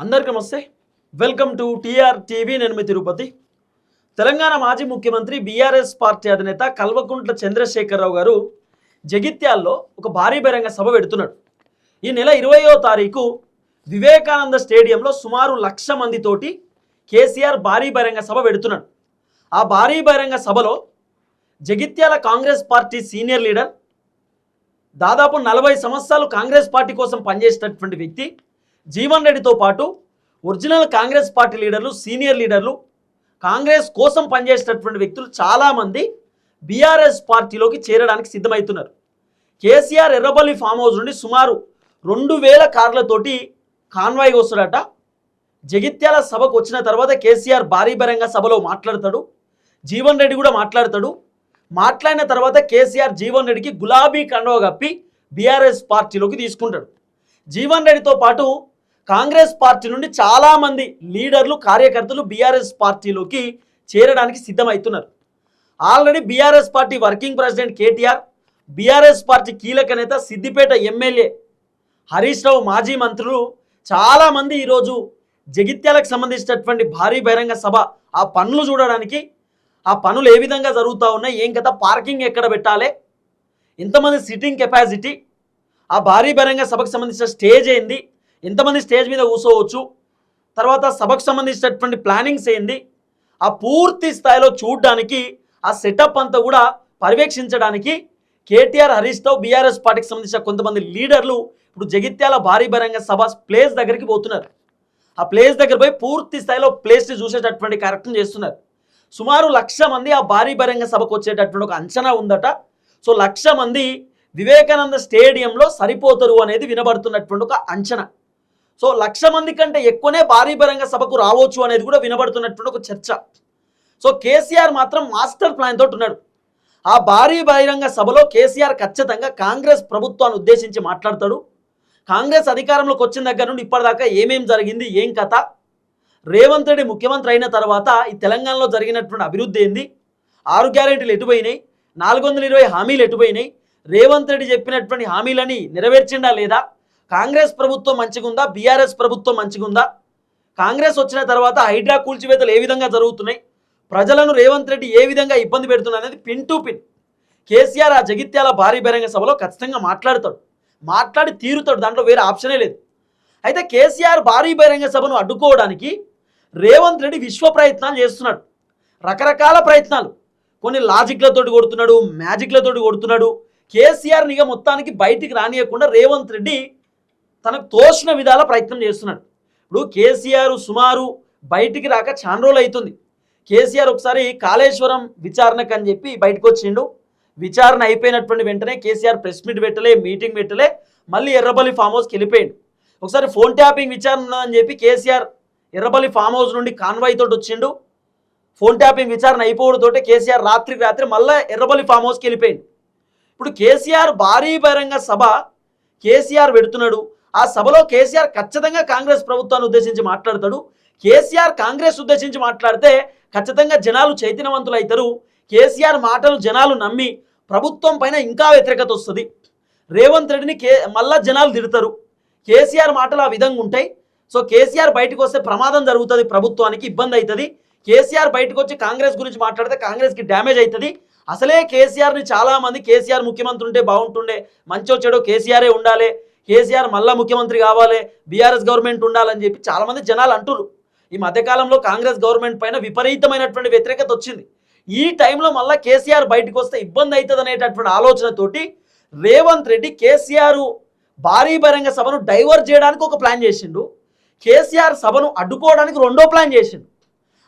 అందరికీ నమస్తే. Welcome to TR TV. నేను మీ తిరుపతి. తెలంగాణ మాజీ ముఖ్యమంత్రి బీఆర్ఎస్ పార్టీ అధినేత కల్వకుంట్ల చంద్రశేఖరరావు గారు జగిత్యాల్లో ఒక భారీ బహిరంగ సభ పెడుతున్నాడు. ఈ నెల 20వ తారీఖు వివేకానంద స్టేడియంలో సుమారు 1,00,000 మందితోటి కేసీఆర్ భారీ బహిరంగ సభ పెడుతున్నాడు. ఆ భారీ బహిరంగ సభలో Jagtial Congress party senior leader, దాదాపు 40 సంవత్సరాలు కాంగ్రెస్ పార్టీ కోసం పనిచేసినటువంటి వ్యక్తి జీవన్ రెడ్డితో పాటు ఒరిజినల్ కాంగ్రెస్ పార్టీ లీడర్లు, సీనియర్ లీడర్లు, కాంగ్రెస్ కోసం పనిచేసేటటువంటి వ్యక్తులు చాలామంది బీఆర్ఎస్ పార్టీలోకి చేరడానికి సిద్ధమవుతున్నారు. కేసీఆర్ ఎర్రబల్లి ఫామ్ హౌస్ నుండి సుమారు 2,000 కార్లతోటి కాన్వాయ్ వస్తాడట. జగిత్యాల సభకు వచ్చిన తర్వాత కేసీఆర్ భారీ బహిరంగ సభలో మాట్లాడతాడు. జీవన్ రెడ్డి కూడా మాట్లాడతాడు. మాట్లాడిన తర్వాత కేసీఆర్ జీవన్ రెడ్డికి గులాబీ కండువా కప్పి బీఆర్ఎస్ పార్టీలోకి తీసుకుంటాడు. జీవన్ రెడ్డితో పాటు కాంగ్రెస్ పార్టీ నుండి చాలామంది లీడర్లు, కార్యకర్తలు బీఆర్ఎస్ పార్టీలోకి చేరడానికి సిద్ధమవుతున్నారు. Already BRS party working president KTR, BRS party కీలక నేత సిద్దిపేట ఎమ్మెల్యే హరీష్ రావు, మాజీ మంత్రులు చాలామంది ఈరోజు జగిత్యాలకు సంబంధించినటువంటి భారీ బహిరంగ సభ ఆ పనులు చూడడానికి, ఆ పనులు ఏ విధంగా జరుగుతూ ఉన్నాయి, ఏం కదా, పార్కింగ్ ఎక్కడ పెట్టాలి, ఎంతమంది సిట్టింగ్ కెపాసిటీ, ఆ భారీ బహిరంగ సభకు సంబంధించిన స్టేజ్ ఏంది, ఎంతమంది స్టేజ్ మీద కూర్చోవచ్చు, తర్వాత సభకు సంబంధించినటువంటి ప్లానింగ్స్ ఏంది, ఆ పూర్తి స్థాయిలో చూడడానికి, ఆ సెటప్ అంతా కూడా పర్యవేక్షించడానికి కేటీఆర్, హరీష్ రావు, బీఆర్ఎస్ పార్టీకి సంబంధించిన కొంతమంది లీడర్లు ఇప్పుడు జగిత్యాల భారీ బహిరంగ సభ ప్లేస్ దగ్గరికి పోతున్నారు. ఆ ప్లేస్ దగ్గర పోయి పూర్తి స్థాయిలో ప్లేస్ని చూసేటటువంటి కార్యక్రమం చేస్తున్నారు. సుమారు 1,00,000 మంది ఆ భారీ బహిరంగ సభకు వచ్చేటటువంటి ఒక అంచనా ఉందట. సో 1,00,000 మంది వివేకానంద స్టేడియంలో సరిపోతారు అనేది వినబడుతున్నటువంటి ఒక అంచనా. సో 1,00,000 మంది కంటే ఎక్కువనే భారీ బహిరంగ సభకు రావచ్చు అనేది కూడా వినబడుతున్నటువంటి ఒక చర్చ. సో కేసీఆర్ మాత్రం మాస్టర్ ప్లాన్ తోటి ఉన్నాడు. ఆ భారీ బహిరంగ సభలో కేసీఆర్ ఖచ్చితంగా కాంగ్రెస్ ప్రభుత్వాన్ని ఉద్దేశించి మాట్లాడతాడు. కాంగ్రెస్ అధికారంలోకి వచ్చిన దగ్గర నుండి ఇప్పటిదాకా ఏమేం జరిగింది, ఏం కథ, రేవంత్ రెడ్డి ముఖ్యమంత్రి అయిన తర్వాత ఈ తెలంగాణలో జరిగినటువంటి అభివృద్ధి ఏంది, 6 గ్యారెంటీలు ఎటుపోయినాయి, 420 హామీలు ఎటుపోయినాయి, రేవంత్ రెడ్డి చెప్పినటువంటి హామీలని నెరవేర్చిండా లేదా, కాంగ్రెస్ ప్రభుత్వం మంచిగుందా, బీఆర్ఎస్ ప్రభుత్వం మంచిగుందా, కాంగ్రెస్ వచ్చిన తర్వాత హైడ్రా కూల్చివేతలు ఏ విధంగా జరుగుతున్నాయి, ప్రజలను రేవంత్ రెడ్డి ఏ విధంగా ఇబ్బంది పెడుతున్నా అనేది పిన్ టు పిన్ కేసీఆర్ ఆ జగిత్యాల భారీ బహిరంగ సభలో ఖచ్చితంగా మాట్లాడతాడు, మాట్లాడి తీరుతాడు. దాంట్లో వేరే ఆప్షనే లేదు. అయితే కేసీఆర్ భారీ బహిరంగ సభను అడ్డుకోవడానికి రేవంత్ రెడ్డి విశ్వ ప్రయత్నాలు చేస్తున్నాడు. రకరకాల ప్రయత్నాలు, కొన్ని లాజిక్లతోటి కొడుతున్నాడు, మ్యాజిక్లతోటి కొడుతున్నాడు. కేసీఆర్ని ఇక మొత్తానికి బయటికి రానియకుండా రేవంత్ రెడ్డి తనకు తోచిన విధాల ప్రయత్నం చేస్తున్నాడు. ఇప్పుడు కేసీఆర్ సుమారు బయటికి రాక చాలా రోజులు అవుతుంది. కేసీఆర్ ఒకసారి కాళేశ్వరం విచారణకు అని చెప్పి బయటకు వచ్చిండు. విచారణ అయిపోయినటువంటి వెంటనే కేసీఆర్ ప్రెస్ మీట్ పెట్టలే, మీటింగ్ పెట్టలే, మళ్ళీ ఎర్రబల్లి ఫామ్ హౌస్కి వెళ్ళిపోయిండు. ఒకసారి ఫోన్ ట్యాపింగ్ విచారణ అని చెప్పి కేసీఆర్ ఎర్రబల్లి ఫామ్ హౌస్ నుండి కాన్వాయ్ తోటి వచ్చిండు. ఫోన్ ట్యాపింగ్ విచారణ అయిపోవడంతో కేసీఆర్ రాత్రికి రాత్రి మళ్ళీ ఎర్రబల్లి ఫామ్ హౌస్కి వెళ్ళిపోయిండు. ఇప్పుడు కేసీఆర్ భారీ బహిరంగ సభ కేసీఆర్ పెడుతున్నాడు. ఆ సభలో కేసీఆర్ ఖచ్చితంగా కాంగ్రెస్ ప్రభుత్వాన్ని ఉద్దేశించి మాట్లాడతాడు. కేసీఆర్ కాంగ్రెస్ ఉద్దేశించి మాట్లాడితే ఖచ్చితంగా జనాలు చైతన్యవంతులు అవుతారు. కేసీఆర్ మాటలు జనాలు నమ్మి ప్రభుత్వం పైన ఇంకా వ్యతిరేకత వస్తుంది. రేవంత్ రెడ్డిని మళ్ళా జనాలు తిడతారు. కేసీఆర్ మాటలు ఆ విధంగా ఉంటాయి. సో కేసీఆర్ బయటకు వస్తే ప్రమాదం జరుగుతుంది, ప్రభుత్వానికి ఇబ్బంది అవుతుంది. కేసీఆర్ బయటకు వచ్చి కాంగ్రెస్ గురించి మాట్లాడితే కాంగ్రెస్కి డ్యామేజ్ అవుతుంది. అసలే కేసీఆర్ని చాలామంది కేసీఆర్ ముఖ్యమంత్రి ఉంటే బాగుంటుండే, మంచో చెడో కేసీఆరే ఉండాలి, కేసీఆర్ మళ్ళా ముఖ్యమంత్రి కావాలి, బీఆర్ఎస్ గవర్నమెంట్ ఉండాలని చెప్పి చాలామంది జనాలు అంటున్నారు. ఈ మధ్యకాలంలో కాంగ్రెస్ గవర్నమెంట్ పైన విపరీతమైనటువంటి వ్యతిరేకత వచ్చింది. ఈ టైంలో మళ్ళీ కేసీఆర్ బయటకు వస్తే ఇబ్బంది అవుతుంది అనేటటువంటి ఆలోచనతోటి రేవంత్ రెడ్డి కేసీఆర్ భారీ బహిరంగ సభను డైవర్ట్ చేయడానికి ఒక ప్లాన్ చేసిండు. కేసీఆర్ సభను అడ్డుకోవడానికి రెండో ప్లాన్ చేసిండు.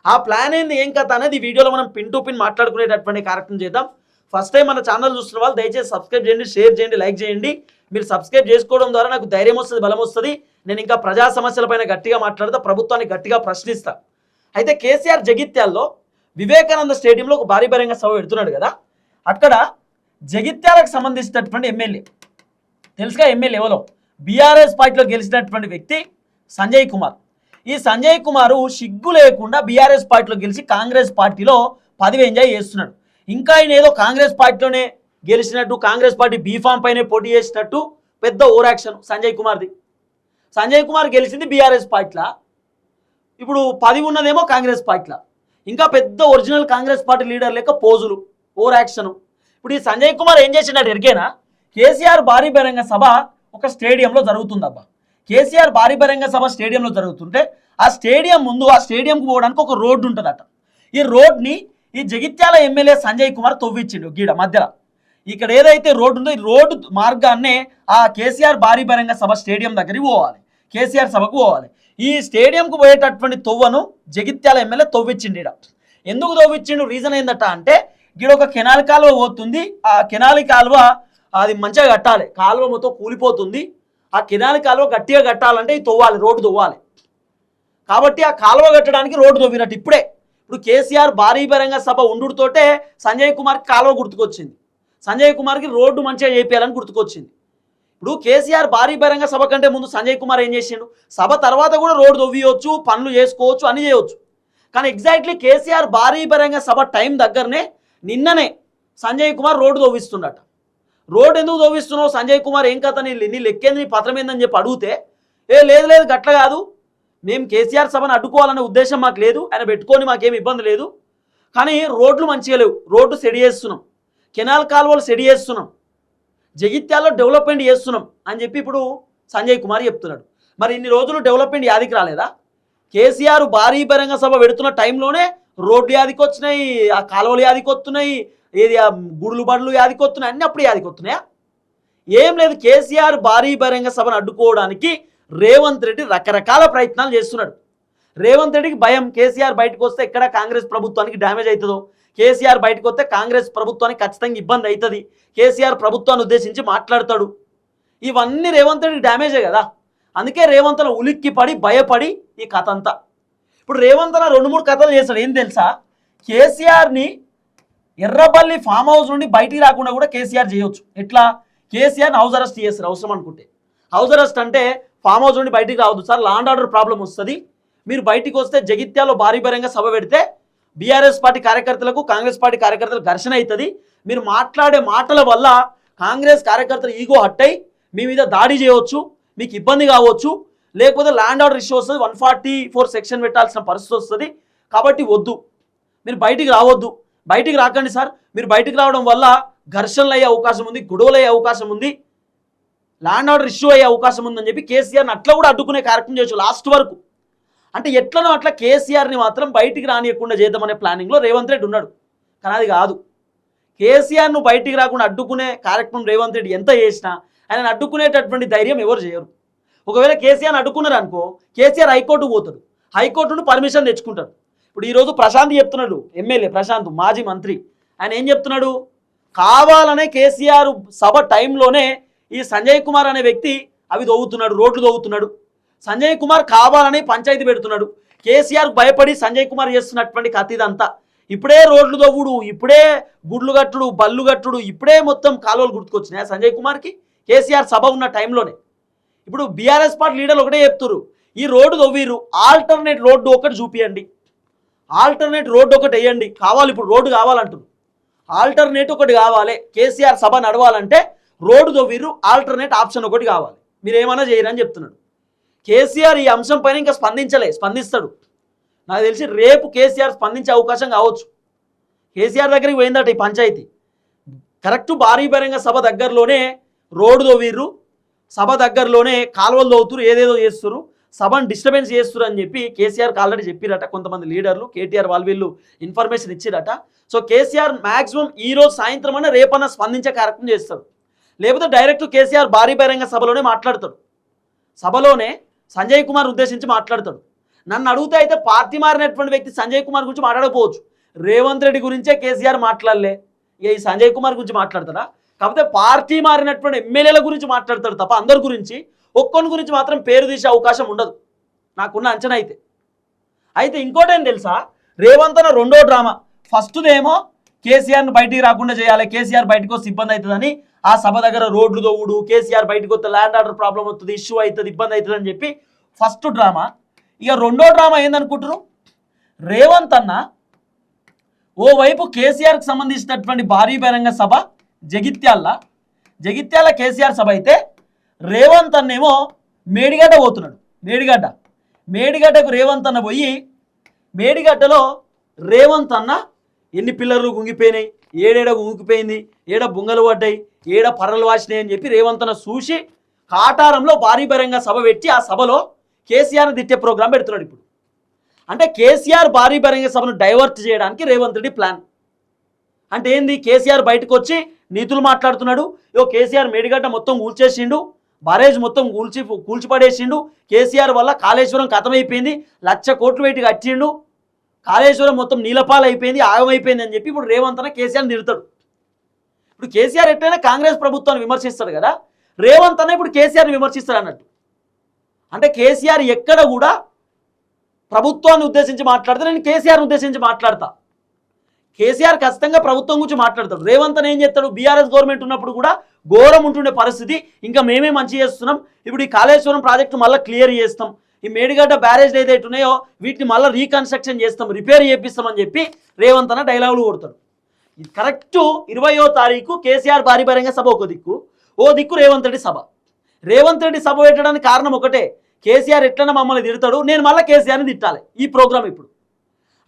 ఆ ప్లాన్ ఏంది, ఏం కథ అనేది ఈ వీడియోలో మనం పిన్ టు పిన్ మాట్లాడుకునేటటువంటి కార్యక్రమం చేద్దాం. ఫస్ట్ టైం మన ఛానల్ చూస్తున్న వాళ్ళు దయచేసి సబ్స్క్రైబ్ చేయండి, షేర్ చేయండి, లైక్ చేయండి. మీరు సబ్స్క్రైబ్ చేసుకోవడం ద్వారా నాకు ధైర్యం వస్తుంది, బలం వస్తుంది. నేను ఇంకా ప్రజా సమస్యలపైన గట్టిగా మాట్లాడతా, ప్రభుత్వాన్ని గట్టిగా ప్రశ్నిస్తా. అయితే కేసీఆర్ జగిత్యాల్లో వివేకానంద స్టేడియంలో ఒక భారీ బహిరంగ సభ పెడుతున్నాడు కదా. అక్కడ జగిత్యాలకు సంబంధించినటువంటి ఎమ్మెల్యే, తెలుసుగా ఎమ్మెల్యే ఎవరో, బీఆర్ఎస్ పార్టీలో గెలిచినటువంటి వ్యక్తి సంజయ్ కుమార్. ఈ సంజయ్ కుమారు సిగ్గు లేకుండా బీఆర్ఎస్ పార్టీలో గెలిచి కాంగ్రెస్ పార్టీలో పదవి ఎంజాయ్ చేస్తున్నాడు. ఇంకా ఆయన ఏదో కాంగ్రెస్ పార్టీలోనే గెలిచినట్టు, కాంగ్రెస్ పార్టీ బీఫామ్ పైనే పోటీ చేసినట్టు పెద్ద ఓవర్ యాక్షన్ సంజయ్ కుమార్ది. సంజయ్ కుమార్ గెలిచింది బీఆర్ఎస్ పార్టీలో, ఇప్పుడు 10 ఉన్నదేమో కాంగ్రెస్ పార్టీలో, ఇంకా పెద్ద ఒరిజినల్ కాంగ్రెస్ పార్టీ లీడర్ లెక్క పోజులు, ఓవర్ యాక్షన్. ఇప్పుడు ఈ సంజయ్ కుమార్ ఏం చేసినాడు ఎరికేనా? కేసీఆర్ భారీ బహిరంగ సభ ఒక స్టేడియంలో జరుగుతుందబ్బా. కేసీఆర్ భారీ బహిరంగ సభ స్టేడియంలో జరుగుతుంటే ఆ స్టేడియం ముందు ఆ స్టేడియంకు పోవడానికి ఒక రోడ్డు ఉంటుందట. ఈ రోడ్ని ఈ జగిత్యాల ఎమ్మెల్యే సంజయ్ కుమార్ తవ్విచ్చిండు గీడ మధ్యలో. ఇక్కడ ఏదైతే రోడ్డు ఉందో ఈ రోడ్డు మార్గాన్నే ఆ కేసీఆర్ భారీ బహిరంగ సభ స్టేడియం దగ్గరికి పోవాలి, కేసీఆర్ సభకు పోవాలి. ఈ స్టేడియంకు పోయేటటువంటి తొవ్వను జగిత్యాల ఎమ్మెల్యే తవ్విచ్చిండు. ఈడ ఎందుకు తవ్విచ్చిండు, రీజన్ ఏందట అంటే గీడ ఒక కెనాల్ కాలువ పోతుంది, ఆ కెనాల్ కాలువ అది మంచిగా కట్టాలి, కాలువ మొత్తం కూలిపోతుంది, ఆ కెనాల్ కాలువ గట్టిగా కట్టాలంటే ఈ తవ్వాలి, రోడ్డు తవ్వాలి. కాబట్టి ఆ కాలువ కట్టడానికి రోడ్డు తవ్వినట్టు ఇప్పుడు కేసీఆర్ భారీ బహిరంగ సభ ఉండుతోటే సంజయ్ కుమార్కి కాలువ గుర్తుకొచ్చింది, సంజయ్ కుమార్కి రోడ్డు మంచిగా చేయాలని గుర్తుకొచ్చింది. ఇప్పుడు కేసీఆర్ భారీ బహిరంగ సభ కంటే ముందు సంజయ్ కుమార్ ఏం చేసిండు, సభ తర్వాత కూడా రోడ్డు తవ్వియొచ్చు, పనులు చేసుకోవచ్చు, అన్ని చేయవచ్చు. కానీ ఎగ్జాక్ట్లీ కేసీఆర్ భారీ బహిరంగ సభ టైం దగ్గరనే నిన్ననే సంజయ్ కుమార్ రోడ్డు తవ్విస్తుండట. రోడ్డు ఎందుకు తవ్విస్తున్నావు సంజయ్ కుమార్, ఏం కథ, నీ లెక్కేంది, నీ పత్రం ఏందని చెప్పి అడిగితే, లేదు గట్ల కాదు, మేము కేసీఆర్ సభను అడ్డుకోవాలనే ఉద్దేశం మాకు లేదు, ఆయన పెట్టుకొని మాకేం ఇబ్బంది లేదు, కానీ రోడ్లు మంచిగా లేవు, రోడ్డు సెడి చేస్తున్నాం, కెనాల్ కాలువలు సెడి చేస్తున్నాం, జగిత్యాలలో డెవలప్మెంట్ చేస్తున్నాం అని చెప్పి ఇప్పుడు సంజయ్ కుమార్ చెప్తున్నాడు. మరి ఇన్ని రోజులు డెవలప్మెంట్ యాదికి రాలేదా? కేసీఆర్ భారీ బహిరంగ సభ పెడుతున్న టైంలోనే రోడ్లు యాదికి వచ్చినాయి, ఆ కాలువలు యాదికి వస్తున్నాయి, ఏది ఆ గుడులు బడులు యాదికి వస్తున్నాయి, అన్నీ అప్పుడు యాదికి వస్తున్నాయా? ఏం లేదు, కేసీఆర్ భారీ బహిరంగ సభను అడ్డుకోవడానికి రేవంత్ రెడ్డి రకరకాల ప్రయత్నాలు చేస్తున్నాడు. రేవంత్ రెడ్డికి భయం, కేసీఆర్ బయటకు వస్తే ఎక్కడ కాంగ్రెస్ ప్రభుత్వానికి డ్యామేజ్ అవుతుందో, కేసీఆర్ బయటకు వస్తే కాంగ్రెస్ ప్రభుత్వానికి ఖచ్చితంగా ఇబ్బంది అవుతుంది, కేసీఆర్ ప్రభుత్వాన్ని ఉద్దేశించి మాట్లాడతాడు, ఇవన్నీ రేవంత్ రెడ్డికి డ్యామేజే కదా. అందుకే రేవంత్లో ఉలిక్కి పడి భయపడి ఈ కథ అంతా. ఇప్పుడు రేవంత్లో 2-3 కథలు చేస్తాడు. ఏం తెలుసా, కేసీఆర్ని ఎర్రబల్లి ఫామ్ హౌస్ నుండి బయటికి రాకుండా కూడా కేసీఆర్ చేయొచ్చు. ఎట్లా, కేసీఆర్ని హౌస్ అరెస్ట్ చేస్తారు అవసరం అనుకుంటే. హౌస్ అరెస్ట్ అంటే ఫామ్ హౌస్ నుండి బయటికి రావద్దు sir, law and order problem వస్తుంది, మీరు బయటికి వస్తే జగిత్యాలో భారీ బహిరంగ సభ పెడితే బీఆర్ఎస్ పార్టీ కార్యకర్తలకు కాంగ్రెస్ పార్టీ కార్యకర్తలకు ఘర్షణ అవుతుంది, మీరు మాట్లాడే మాటల వల్ల కాంగ్రెస్ కార్యకర్తలు ఈగో హట్టై మీ మీద దాడి చేయవచ్చు, మీకు ఇబ్బంది కావచ్చు, లేకపోతే ల్యాండ్ ఆర్డర్ ఇష్యూ వస్తుంది, 144 సెక్షన్ పెట్టాల్సిన పరిస్థితి వస్తుంది, కాబట్టి వద్దు, మీరు బయటికి రావద్దు, బయటికి రాకండి సార్, మీరు బయటికి రావడం వల్ల ఘర్షణలు అయ్యే అవకాశం ఉంది, గొడవలు అయ్యే అవకాశం ఉంది, ల్యాండ్ ఆర్డర్ ఇష్యూ అయ్యే అవకాశం ఉందని చెప్పి కేసీఆర్ని అట్లా కూడా అడ్డుకునే కార్యక్రమం చేయొచ్చు లాస్ట్ వరకు. అంటే ఎట్లనో అట్లా కేసీఆర్ని మాత్రం బయటికి రానియకుండా చేద్దామనే ప్లానింగ్లో రేవంత్ రెడ్డి ఉన్నాడు. కానీ అది కాదు, కేసీఆర్ను బయటికి రాకుండా అడ్డుకునే కార్యక్రమం రేవంత్ రెడ్డి ఎంత చేసినా ఆయన అడ్డుకునేటటువంటి ధైర్యం ఎవరు చేయరు. ఒకవేళ కేసీఆర్ని అడ్డుకున్నారు అనుకో, కేసీఆర్ హైకోర్టుకు పోతాడు, హైకోర్టు నుండి పర్మిషన్ తెచ్చుకుంటాడు. ఇప్పుడు ఈరోజు ప్రశాంత్ చెప్తున్నాడు, ఎమ్మెల్యే ప్రశాంత్, మాజీ మంత్రి, ఆయన ఏం చెప్తున్నాడు, కావాలనే కేసీఆర్ సభ టైంలోనే ఈ సంజయ్ కుమార్ అనే వ్యక్తి అవి దవ్వుతున్నాడు, రోడ్లు దవ్వుతున్నాడు, సంజయ్ కుమార్ కావాలని పంచాయతీ పెడుతున్నాడు, కేసీఆర్కు భయపడి సంజయ్ కుమార్ చేస్తున్నటువంటి కథ ఇదంతా. ఇప్పుడే రోడ్లు దవ్వుడు, ఇప్పుడే గుడ్లు కట్టుడు, బళ్ళు కట్టుడు, ఇప్పుడే మొత్తం కాలువలు గుర్తుకొచ్చినాయి సంజయ్ కుమార్కి కేసీఆర్ సభ ఉన్న టైంలోనే. ఇప్పుడు బీఆర్ఎస్ పార్టీ లీడర్లు ఒకటే చెప్తున్నారు, ఈ రోడ్డు దవ్వీరు, ఆల్టర్నేట్ రోడ్డు ఒకటి చూపియండి, ఆల్టర్నేట్ రోడ్డు ఒకటి వేయండి, కావాలి ఇప్పుడు రోడ్డు కావాలంటున్నారు, ఆల్టర్నేట్ ఒకటి కావాలి, కేసీఆర్ సభ నడవాలంటే రోడ్డు దవ్వీరు, ఆల్టర్నేట్ ఆప్షన్ ఒకటి కావాలి, మీరు ఏమైనా చేయరని చెప్తున్నాడు. కేసీఆర్ ఈ అంశం పైన ఇంకా స్పందిస్తాడు. నాకు తెలిసి రేపు కేసీఆర్ స్పందించే అవకాశం కావచ్చు. కేసీఆర్ దగ్గరికి పోయిందట ఈ పంచాయతీ, కరెక్ట్ భారీ బహిరంగ సభ దగ్గరలోనే రోడ్డు దవ్వీరు, సభ దగ్గరలోనే కాలువలు దవ్వుతురు, ఏదేదో చేస్తున్నారు, సభను డిస్టర్బెన్స్ చేస్తున్నారు అని చెప్పి కేసీఆర్కి ఆల్రెడీ చెప్పిరట కొంతమంది లీడర్లు, కేటీఆర్ వీళ్ళు ఇన్ఫర్మేషన్ ఇచ్చిరట. సో కేసీఆర్ మ్యాక్సిమం ఈరోజు సాయంత్రం అన్న రేపన్నా స్పందించే కార్యక్రమం చేస్తాడు, లేకపోతే డైరెక్ట్ కేసీఆర్ భారీ బహిరంగ సభలోనే మాట్లాడతాడు, సభలోనే సంజయ్ కుమార్ ఉద్దేశించి మాట్లాడతాడు. నన్ను అడిగితే అయితే పార్టీ మారినటువంటి వ్యక్తి సంజయ్ కుమార్ గురించి మాట్లాడకపోవచ్చు, రేవంత్ రెడ్డి గురించే కేసీఆర్ మాట్లాడలే, ఇక ఈ సంజయ్ కుమార్ గురించి మాట్లాడతాడా? కాకపోతే పార్టీ మారినటువంటి ఎమ్మెల్యేల గురించి మాట్లాడతాడు తప్ప అందరి గురించి, ఒక్కొని గురించి మాత్రం పేరు తీసే అవకాశం ఉండదు నాకున్న అంచనా అయితే. ఇంకోటి ఏం తెలుసా, రేవంత్ అన్న రెండో డ్రామా, ఫస్ట్దేమో కేసీఆర్ను బయటికి రాకుండా చేయాలి, కేసీఆర్ బయటకు వస్తే ఇబ్బంది అవుతుందని ఆ సభ దగ్గర రోడ్లు దవ్వుడు, కేసీఆర్ బయటకు వస్తే ల్యాండ్ ఆర్డర్ ప్రాబ్లం వస్తుంది, ఇష్యూ అవుతుంది, ఇబ్బంది అవుతుంది అని చెప్పి ఫస్ట్ డ్రామా. ఇక రెండో డ్రామా ఏందనుకుంటారు, రేవంత్ అన్న ఓవైపు కేసీఆర్కి సంబంధించినటువంటి భారీ బహిరంగ సభ జగిత్యాల కేసీఆర్ సభ అయితే రేవంత్ అన్నేమో మేడిగడ్డ పోతున్నాడు. మేడిగడ్డకు రేవంత్ అన్న పోయి మేడిగడ్డలో రేవంత్ అన్న ఎన్ని పిల్లర్లు గుంగిపోయినాయి, ఏడేడ గుంగిపోయింది, ఏడ బుంగలు పడ్డాయి, ఏడ పర్రలు వాసినాయి అని చెప్పి రేవంత్ అన్న చూసి కాటారంలో భారీ బహిరంగ సభ పెట్టి ఆ సభలో కేసీఆర్ని తిట్టే ప్రోగ్రాం పెడుతున్నాడు. ఇప్పుడు అంటే కేసీఆర్ భారీ బహిరంగ సభను డైవర్ట్ చేయడానికి రేవంత్ రెడ్డి ప్లాన్. అంటే ఏంది, కేసీఆర్ బయటకు వచ్చి నీతులు మాట్లాడుతున్నాడు, కేసీఆర్ మేడిగడ్డ మొత్తం కూల్చేసిండు, బరేజ్ మొత్తం కూల్చిపడేసిండు, కేసీఆర్ వల్ల కాళేశ్వరం కథమైపోయింది, 1,00,000 కోట్లు పెట్టి కట్టిండు, కాళేశ్వరం మొత్తం నీలపాలు అయిపోయింది, ఆగమైపోయింది అని చెప్పి ఇప్పుడు రేవంత్ అన్న కేసీఆర్ని తిడతాడు. ఇప్పుడు కేసీఆర్ ఎట్లయినా కాంగ్రెస్ ప్రభుత్వాన్ని విమర్శిస్తాడు కదా, రేవంత్ అన్న ఇప్పుడు కేసీఆర్ని విమర్శిస్తాడు అన్నట్టు. అంటే కేసీఆర్ ఎక్కడ కూడా ప్రభుత్వాన్ని ఉద్దేశించి మాట్లాడితే నేను కేసీఆర్ని ఉద్దేశించి మాట్లాడతా. కేసీఆర్ ఖచ్చితంగా ప్రభుత్వం గురించి మాట్లాడతాడు. రేవంత్ అని ఏం చేస్తాడు, బీఆర్ఎస్ గవర్నమెంట్ ఉన్నప్పుడు కూడా ఘోరం ఉంటుండే పరిస్థితి, ఇంకా మేమే మంచి చేస్తున్నాం, ఇప్పుడు ఈ కాళేశ్వరం ప్రాజెక్టు మళ్ళీ క్లియర్ చేస్తాం, ఈ మేడిగడ్డ బ్యారేజ్ ఏదైతే ఉన్నాయో వీటిని మళ్ళీ రీకన్స్ట్రక్షన్ చేస్తాం, రిపేర్ చేపిస్తామని చెప్పి రేవంత్ అన్న డైలాగులు కొడతాడు. ఇది కరెక్ట్ 20వ తారీఖు కేసీఆర్ భారీ బహిరంగ సభ ఒక దిక్కు, ఓ దిక్కు రేవంత్ రెడ్డి సభ. రేవంత్ రెడ్డి సభ పెట్టడానికి కారణం ఒకటే, కేసీఆర్ ఎట్లన్నా మమ్మల్ని తిడతాడు, నేను మళ్ళీ కేసీఆర్ని తిట్టాలి. ఈ ప్రోగ్రామ్ ఇప్పుడు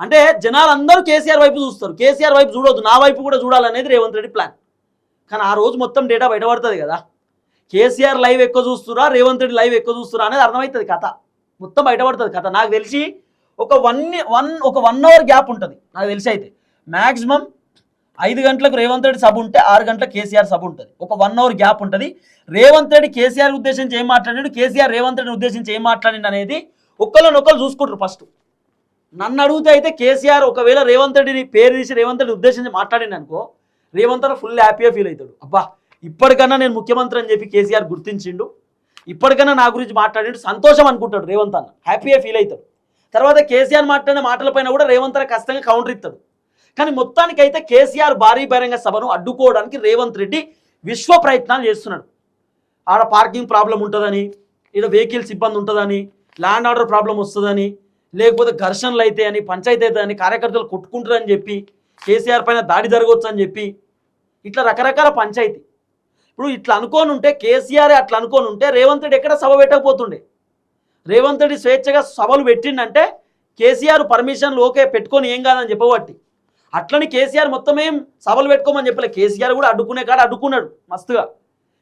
అంటే జనాలందరూ కేసీఆర్ వైపు చూస్తారు, కేసీఆర్ వైపు చూడొద్దు, నా వైపు కూడా చూడాలనేది రేవంత్ రెడ్డి ప్లాన్. కానీ ఆ రోజు మొత్తం డేటా బయటపడుతుంది కదా, కేసీఆర్ లైవ్ ఎక్కువ చూస్తురా, రేవంత్ రెడ్డి లైవ్ ఎక్కువ చూస్తురా అనేది అర్థమవుతుంది, కథ మొత్తం బయటపడుతుంది. కథ నాకు తెలిసి ఒక 1 అవర్ గ్యాప్ ఉంటుంది నాకు తెలిసి. అయితే మ్యాక్సిమం 5 గంటలకు రేవంత్ రెడ్డి సభ ఉంటే 6 గంటలకు కేసీఆర్ సభ ఉంటుంది, ఒక 1 అవర్ గ్యాప్ ఉంటుంది. రేవంత్ రెడ్డి కేసీఆర్ ఉద్దేశించి ఏం మాట్లాడాడు, కేసీఆర్ రేవంత్ రెడ్డిని ఉద్దేశించి ఏం మాట్లాడిండు అనేది ఒక్కళ్ళనొక్కరు చూసుకుంటారు. ఫస్ట్ నన్ను అడిగితే అయితే కేసీఆర్ ఒకవేళ రేవంత్ రెడ్డిని పేరు తీసి రేవంత్ రెడ్డి ఉద్దేశించి మాట్లాడిండు అనుకో, రేవంత్ రెడ్డి ఫుల్ హ్యాపీగా ఫీల్ అవుతాడు. అబ్బా ఇప్పటికన్నా నేను ముఖ్యమంత్రి అని చెప్పి కేసీఆర్ గుర్తించిండు, ఇప్పటికన్నా నా గురించి మాట్లాడిండు, సంతోషం అనుకుంటాడు రేవంత్ అన్న, హ్యాపీగా ఫీల్ అవుతాడు. తర్వాత కేసీఆర్ మాట్లాడిన మాటలపైన కూడా రేవంత్ అన్న ఖచ్చితంగా కౌంటర్ ఇస్తాడు. కానీ మొత్తానికైతే కేసీఆర్ భారీ బహిరంగ సభను అడ్డుకోవడానికి రేవంత్ రెడ్డి విశ్వ ప్రయత్నాలు చేస్తున్నాడు. ఆడ పార్కింగ్ ప్రాబ్లం ఉంటుందని, ఇక్కడ వెహికల్స్ ఇబ్బంది ఉంటుందని, ల్యాండ్ ఆర్డర్ ప్రాబ్లం వస్తుందని, లేకపోతే ఘర్షణలు అయితే అని, పంచాయతీ అయితే అని, కార్యకర్తలు కొట్టుకుంటారని చెప్పి, కేసీఆర్ పైన దాడి జరగవచ్చు అని చెప్పి, ఇట్లా రకరకాల పంచాయతీ. ఇప్పుడు ఇట్లా అనుకోని ఉంటే, కేసీఆర్ అట్లా అనుకోని ఉంటే రేవంత్ రెడ్డి ఎక్కడ సభ పెట్టకపోతుండే. రేవంత్ రెడ్డి స్వేచ్ఛగా సభలు పెట్టిండంటే కేసీఆర్ పర్మిషన్లు ఓకే పెట్టుకొని ఏం కాదని చెప్పబట్టి, అట్లని కేసీఆర్ మొత్తం ఏం సభలు పెట్టుకోమని చెప్పలే, కేసీఆర్ కూడా అడ్డుకునే కాడ అడ్డుకున్నాడు మస్తుగా.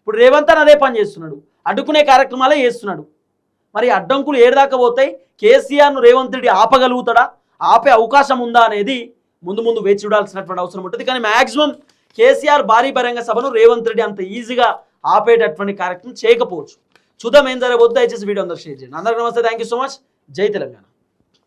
ఇప్పుడు రేవంత్ అని అదే పని చేస్తున్నాడు, అడ్డుకునే కార్యక్రమాలే చేస్తున్నాడు. మరి అడ్డంకులు ఏడదాకా పోతాయి, కేసీఆర్ను రేవంత్ రెడ్డి ఆపగలుగుతాడా, ఆపే అవకాశం ఉందా అనేది ముందు వేచి చూడాల్సినటువంటి అవసరం ఉంటుంది. కానీ మ్యాక్సిమం కేసీఆర్ భారీ బహిరంగ సభను రేవంత్ రెడ్డి అంత ఈజీగా ఆపేటటువంటి కార్యక్రమం చేయకపోవచ్చు. చూద్దాం ఏం జరగబోద్దు. దయచేసి వీడియో అందరూ షేర్ చేయండి. అందరికీ నమస్తే, థ్యాంక్ యూ సో మచ్, జై తెలంగాణ.